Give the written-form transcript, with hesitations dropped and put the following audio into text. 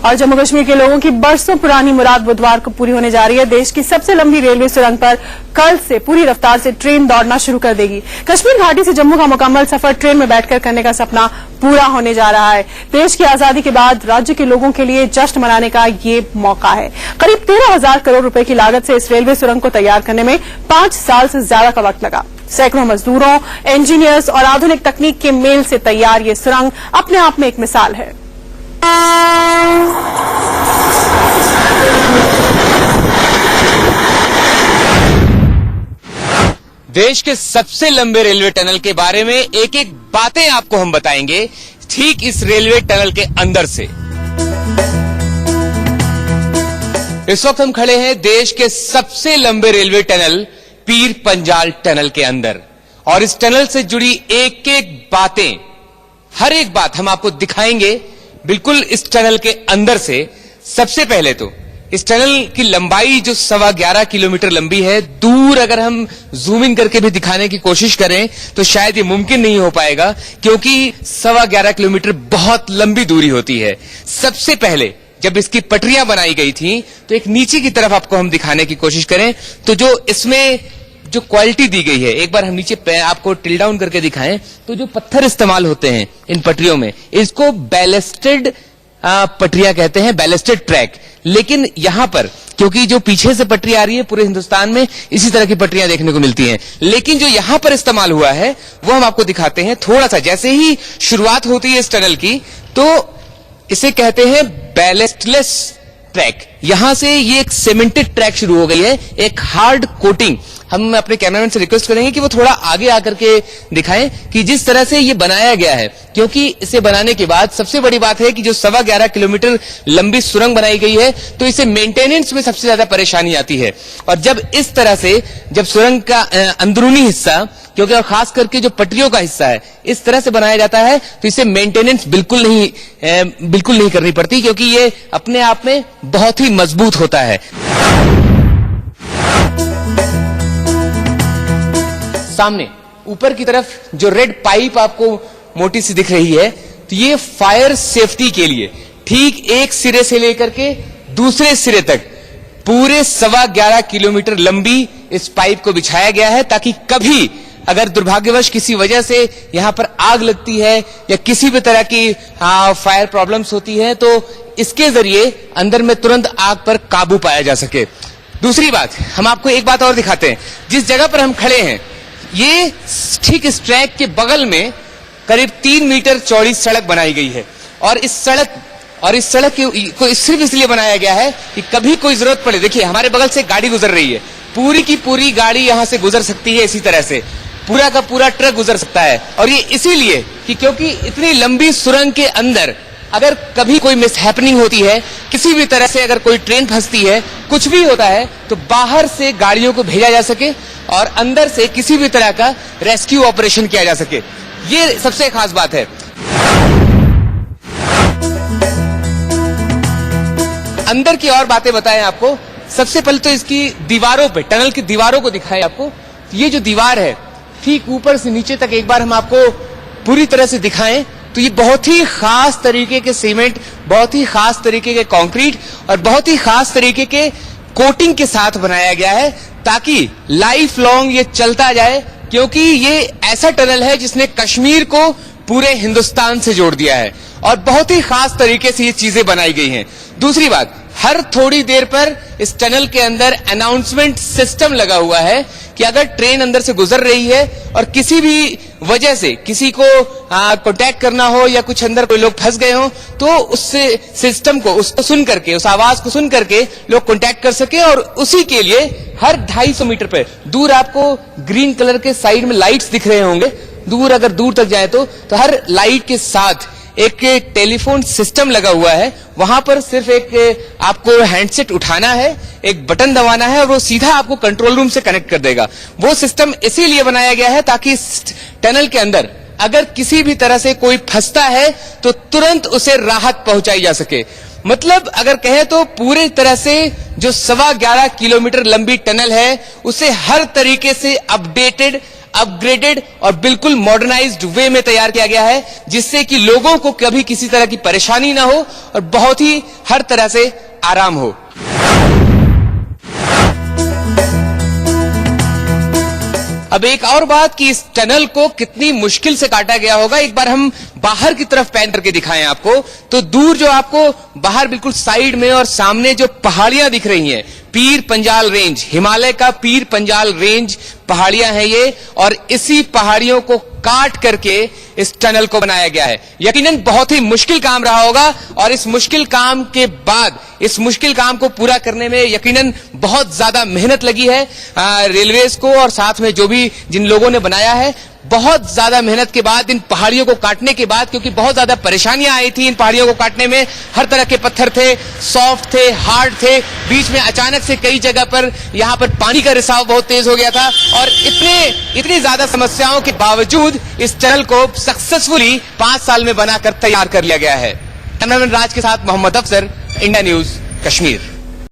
और जम्मू कश्मीर के लोगों की बरसों पुरानी मुराद बुधवार को पूरी होने जा रही है। देश की सबसे लंबी रेलवे सुरंग पर कल से पूरी रफ्तार से ट्रेन दौड़ना शुरू कर देगी। कश्मीर घाटी से जम्मू का मुकम्मल सफर ट्रेन में बैठकर करने का सपना पूरा होने जा रहा है। देश की आजादी के बाद राज्य के लोगों के लिए जश्न मनाने का ये मौका है। करीब 13,000 करोड़ रुपए की लागत से इस रेलवे सुरंग को तैयार करने में 5 साल से ज्यादा का वक्त लगा। सैकड़ों मजदूरों, इंजीनियर्स और आधुनिक तकनीक के मेल से तैयार ये सुरंग अपने आप में एक मिसाल है। देश के सबसे लंबे रेलवे टनल के बारे में एक एक बातें आपको हम बताएंगे ठीक इस रेलवे टनल के अंदर से। इस वक्त हम खड़े हैं देश के सबसे लंबे railway tunnel Pir Panjal tunnel के अंदर, और इस टनल से जुड़ी एक एक बातें, हर एक बात हम आपको दिखाएंगे बिल्कुल इस टनल के अंदर से। सबसे पहले तो इस टनल की लंबाई जो 11.25 किलोमीटर लंबी है, दूर अगर हम जूम इन करके भी दिखाने की कोशिश करें तो शायद ये मुमकिन नहीं हो पाएगा, क्योंकि 11.25 किलोमीटर बहुत लंबी दूरी होती है। सबसे पहले जब इसकी पटरियां बनाई गई थी तो एक नीचे की तरफ आपको हम दिखाने की कोशिश करें तो जो इसमें जो क्वालिटी दी गई है, एक बार हम नीचे आपको टिल डाउन करके दिखाएं तो जो पत्थर इस्तेमाल होते हैं इन पटरियों में, इसको बैलेस्टेड पटरियां कहते हैं, बैलेस्टेड ट्रैक। लेकिन यहां पर क्योंकि जो पीछे से पटरी आ रही है, पूरे हिंदुस्तान में इसी तरह की पटरियां देखने को मिलती हैं, लेकिन जो यहां पर इस्तेमाल हुआ है वो हम आपको दिखाते हैं। थोड़ा सा जैसे ही शुरुआत होती है इस टनल की तो इसे कहते हैं बैलेस्टलेस ट्रैक। यहां से ये एक सीमेंटेड ट्रैक शुरू हो गई है, एक हार्ड कोटिंग। हम अपने कैमरामैन से रिक्वेस्ट करेंगे कि वो थोड़ा आगे आकर के दिखाएं कि जिस तरह से ये बनाया गया है, क्योंकि इसे बनाने के बाद सबसे बड़ी बात है कि जो 11.25 किलोमीटर लंबी सुरंग बनाई गई है तो इसे मेंटेनेंस में सबसे ज्यादा परेशानी आती है। और जब इस तरह से जब सुरंग का अंदरूनी हिस्सा, क्योंकि और खास करके जो पटरियों का हिस्सा है, इस तरह से बनाया जाता है तो इसे मेंटेनेंस बिल्कुल नहीं करनी पड़ती, क्योंकि ये अपने आप में बहुत ही मजबूत होता है। सामने ऊपर की तरफ जो रेड पाइप आपको मोटी सी दिख रही है, तो ये फायर सेफ्टी के लिए ठीक एक सिरे से लेकर के दूसरे सिरे तक पूरे 11.25 किलोमीटर लंबी इस पाइप को बिछाया गया है, ताकि कभी अगर दुर्भाग्यवश किसी वजह से यहां पर आग लगती है या किसी भी तरह की फायर प्रॉब्लम्स होती है तो इसके जरिए अंदर में तुरंत आग पर काबू पाया जा सके। दूसरी बात, हम आपको एक बात और दिखाते हैं। जिस जगह पर हम खड़े हैं, ये ठीक इस ट्रैक के बगल में करीब 3 मीटर चौड़ी सड़क बनाई गई है, और इस सड़क को सिर्फ इसलिए बनाया गया है कि कभी कोई जरूरत पड़े। देखिए हमारे बगल से गाड़ी गुजर रही है, पूरी की पूरी गाड़ी यहां से गुजर सकती है, इसी तरह से पूरा का पूरा ट्रक गुजर सकता है। और ये इसीलिए कि क्योंकि इतनी लंबी सुरंग के अंदर अगर कभी कोई मिसहैपनिंग होती है, किसी भी तरह से अगर कोई ट्रेन फंसती है, कुछ भी होता है, तो बाहर से गाड़ियों को भेजा जा सके और अंदर से किसी भी तरह का रेस्क्यू ऑपरेशन किया जा सके। ये सबसे खास बात है। अंदर की और बातें बताएं आपको। सबसे पहले तो इसकी दीवारों पे, टनल की दीवारों को दिखाएं आपको। ये जो दीवार है ठीक ऊपर से नीचे तक एक बार हम आपको पूरी तरह से दिखाएं तो ये बहुत ही खास तरीके के सीमेंट, बहुत ही खास तरीके के कंक्रीट और बहुत ही खास तरीके के कोटिंग के साथ बनाया गया है, ताकि लाइफ लॉन्ग ये चलता जाए, क्योंकि ये ऐसा टनल है जिसने कश्मीर को पूरे हिंदुस्तान से जोड़ दिया है और बहुत ही खास तरीके से ये चीजें बनाई गई हैं। दूसरी बात, हर थोड़ी देर पर इस टनल के अंदर अनाउंसमेंट सिस्टम लगा हुआ है कि अगर ट्रेन अंदर से गुजर रही है और किसी भी वजह से किसी को कांटेक्ट करना हो या कुछ अंदर कोई लोग फंस गए हो, तो उस सिस्टम को, उसको सुन करके, उस आवाज को सुन करके लोग कांटेक्ट कर सके। और उसी के लिए हर 250 मीटर पे दूर आपको ग्रीन कलर के साइड में लाइट्स दिख रहे होंगे, दूर अगर दूर तक जाए तो हर लाइट के साथ एक टेलीफोन सिस्टम लगा हुआ है। वहां पर सिर्फ एक आपको हैंडसेट उठाना है, एक बटन दबाना है और वो सीधा आपको कंट्रोल रूम से कनेक्ट कर देगा। वो सिस्टम इसीलिए बनाया गया है ताकि इस टनल के अंदर अगर किसी भी तरह से कोई फंसता है तो तुरंत उसे राहत पहुंचाई जा सके। मतलब अगर कहें तो पूरी तरह से जो 11.25 किलोमीटर लंबी टनल है उसे हर तरीके से अपडेटेड, अपग्रेडेड और बिल्कुल मॉडर्नाइज्ड वे में तैयार किया गया है, जिससे कि लोगों को कभी किसी तरह की परेशानी ना हो और बहुत ही हर तरह से आराम हो। अब एक और बात कि इस टनल को कितनी मुश्किल से काटा गया होगा, एक बार हम बाहर की तरफ पैन करके दिखाएं आपको, तो दूर जो आपको बाहर बिल्कुल साइड में और सामने जो पहाड़ियां दिख रही हैं, पीर पंजाल रेंज, हिमालय का पीर पंजाल रेंज पहाड़ियां हैं ये, और इसी पहाड़ियों को काट करके इस टनल को बनाया गया है। यकीनन बहुत ही मुश्किल काम रहा होगा और इस मुश्किल काम के बाद इस मुश्किल काम को पूरा करने में यकीनन बहुत ज्यादा मेहनत लगी है रेलवेज को, और साथ में जो भी जिन लोगों ने बनाया है, बहुत ज्यादा मेहनत के बाद इन पहाड़ियों को काटने के बाद, क्योंकि बहुत ज्यादा परेशानियां आई थी इन पहाड़ियों को काटने में, हर तरह के पत्थर थे, सॉफ्ट थे, हार्ड थे, बीच में अचानक से कई जगह पर यहां पर पानी का रिसाव बहुत तेज हो गया था, और इतनी ज्यादा समस्याओं के बावजूद इस टनल को सक्सेसफुली 5 साल में बनाकर तैयार कर लिया गया है। कैमरामैन राज के साथ मोहम्मद अफसर, इंडिया न्यूज, कश्मीर।